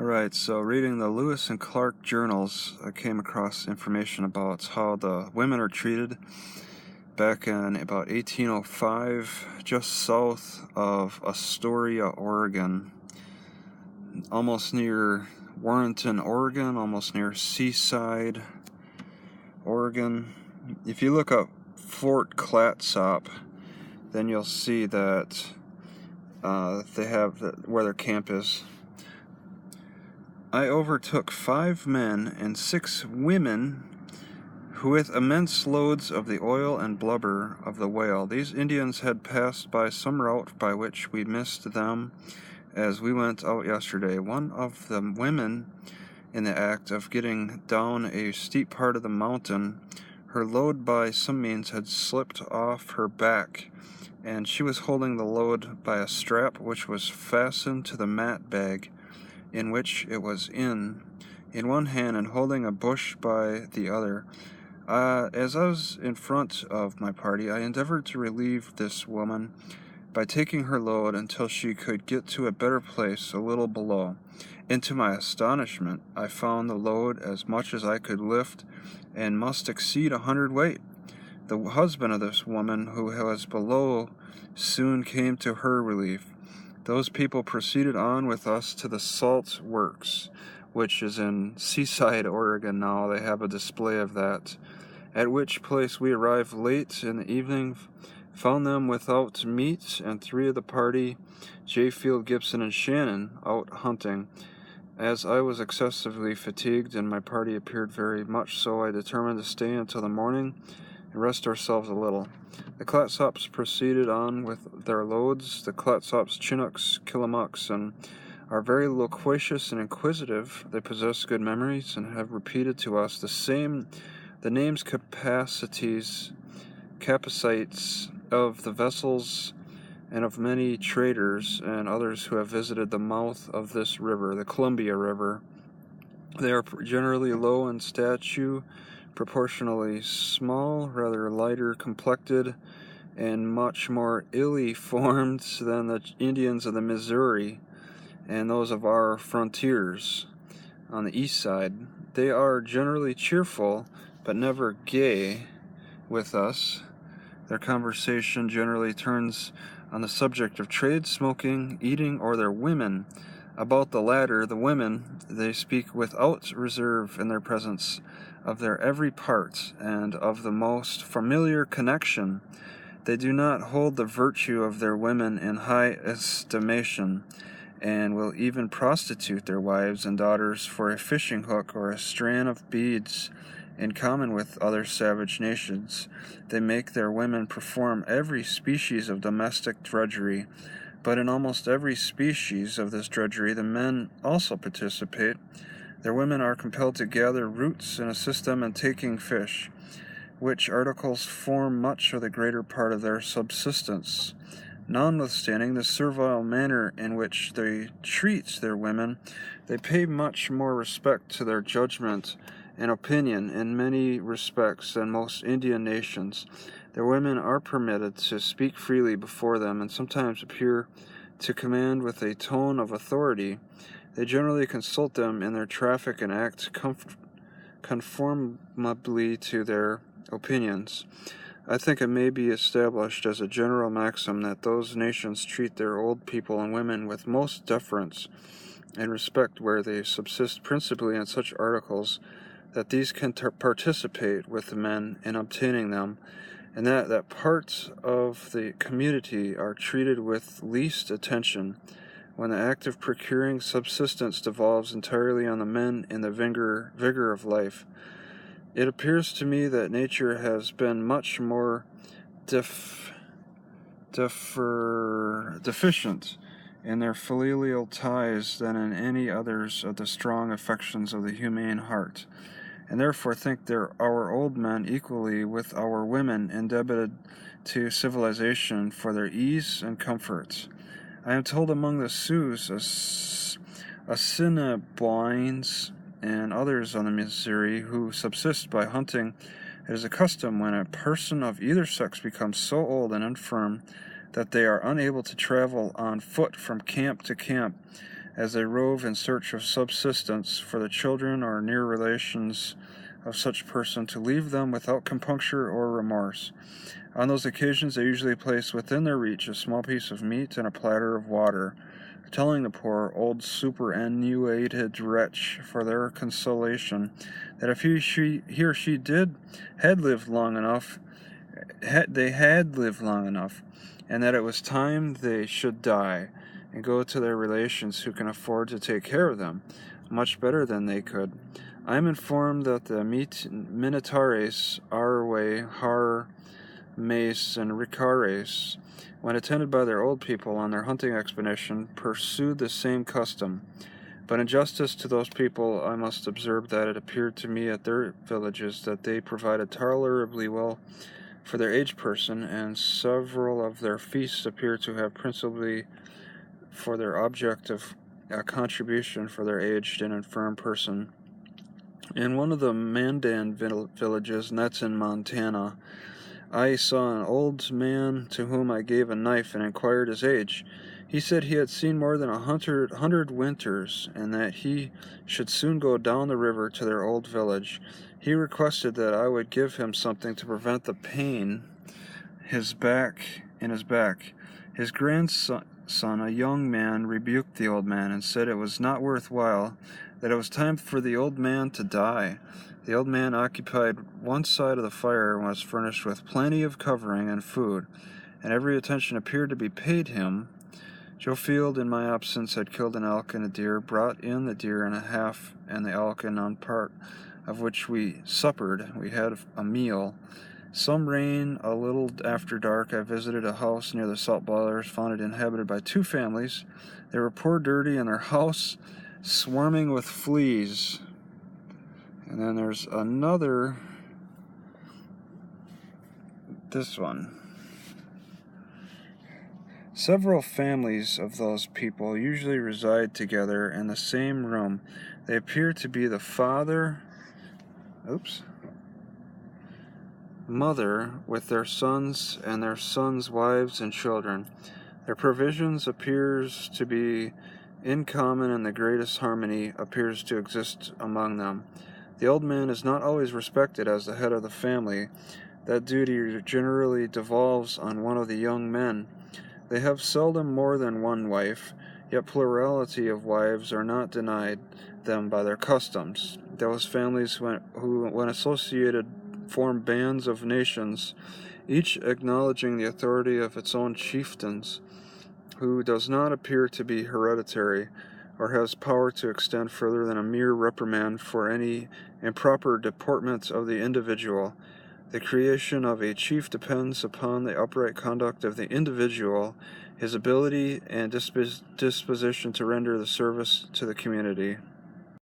Alright, so reading the Lewis and Clark journals, I came across information about how the women are treated back in about 1805, just south of Astoria, Oregon, almost near Warrenton, Oregon, almost near Seaside, Oregon. If you look up Fort Clatsop, then you'll see that they have where their camp is. I overtook 5 men and 6 women who with immense loads of the oil and blubber of the whale. These Indians had passed by some route by which we missed them as we went out yesterday. One of the women, in the act of getting down a steep part of the mountain, her load by some means had slipped off her back, and she was holding the load by a strap which was fastened to the mat bag in which it was in one hand and holding a bush by the other. As I was in front of my party, I endeavored to relieve this woman by taking her load until she could get to a better place a little below. And to my astonishment, I found the load as much as I could lift and must exceed 100 weight. The husband of this woman, who was below, soon came to her relief. Those people proceeded on with us to the salt works, which is in Seaside, Oregon now. They have a display of that, at which place we arrived late in the evening, found them without meat, and 3 of the party, Jayfield, Gibson, and Shannon, out hunting. As I was excessively fatigued and my party appeared very much so, I determined to stay until the morning and rest ourselves a little. The Clatsops proceeded on with their loads. The Clatsops, Chinooks, Killamucks, and are very loquacious and inquisitive. They possess good memories and have repeated to us the names, capacities of the vessels and of many traders and others who have visited the mouth of this river, the Columbia River. They are generally low in stature, proportionally small, rather lighter complected, and much more illy formed than the Indians of the Missouri and those of our frontiers on the east side. They are generally cheerful, but never gay with us. Their conversation generally turns on the subject of trade, smoking, eating, or their women. About the latter, the women, they speak without reserve in their presence of their every part and of the most familiar connection. They do not hold the virtue of their women in high estimation, and will even prostitute their wives and daughters for a fishing hook or a strand of beads. In common with other savage nations, they make their women perform every species of domestic drudgery, but in almost every species of this drudgery the men also participate. Their women are compelled to gather roots and assist them in taking fish, which articles form much or the greater part of their subsistence. Notwithstanding the servile manner in which they treat their women, they pay much more respect to their judgment and opinion in many respects than most Indian nations. Their women are permitted to speak freely before them and sometimes appear to command with a tone of authority. They generally consult them in their traffic and act conformably to their opinions. I think it may be established as a general maxim that those nations treat their old people and women with most deference and respect where they subsist principally in such articles that these can participate with the men in obtaining them, and that parts of the community are treated with least attention when the act of procuring subsistence devolves entirely on the men in the vigor of life. It appears to me that nature has been much more deficient in their filial ties than in any others of the strong affections of the humane heart, and therefore think our old men equally with our women indebted to civilization for their ease and comforts. I am told among the Sioux, Assiniboines, and others on the Missouri who subsist by hunting, it is a custom when a person of either sex becomes so old and infirm that they are unable to travel on foot from camp to camp, as they rove in search of subsistence for the children or near relations of such person, to leave them without compunction or remorse. On those occasions they usually place within their reach a small piece of meat and a platter of water, telling the poor old superannuated wretch, for their consolation, that if he or she had lived long enough, and that it was time they should die, and go to their relations who can afford to take care of them much better than they could. I am informed that the Minatares, Arwe, Har, Mace, and Ricares, when attended by their old people on their hunting expedition, pursued the same custom. But in justice to those people, I must observe that it appeared to me at their villages that they provided tolerably well for their aged person, and several of their feasts appear to have principally for their object of a contribution for their aged and infirm person. In one of the Mandan villages, and that's in Montana, I saw an old man to whom I gave a knife and inquired his age. He said he had seen more than 100 winters, and that he should soon go down the river to their old village. He requested that I would give him something to prevent the pain in his back. His grandson, a young man, rebuked the old man and said it was not worth while, that it was time for the old man to die. The old man occupied one side of the fire and was furnished with plenty of covering and food, and every attention appeared to be paid him. Joe Field, in my absence, had killed an elk and a deer, brought in the deer and a half, and the elk, and on part of which we suppered. We had a meal. Some rain, a little after dark, I visited a house near the salt boilers, found it inhabited by 2 families. They were poor, dirty, and their house swarming with fleas. And then there's another, this one. Several families of those people usually reside together in the same room. They appear to be the father, mother, with their sons and their sons' wives and children. Their provisions appears to be in common, and the greatest harmony appears to exist among them. The old man is not always respected as the head of the family. That duty generally devolves on one of the young men. They have seldom more than one wife, yet plurality of wives are not denied them by their customs. Those families who, when associated, form bands of nations, each acknowledging the authority of its own chieftains, who does not appear to be hereditary, or has power to extend further than a mere reprimand for any improper deportment of the individual. The creation of a chief depends upon the upright conduct of the individual, his ability and disposition to render the service to the community.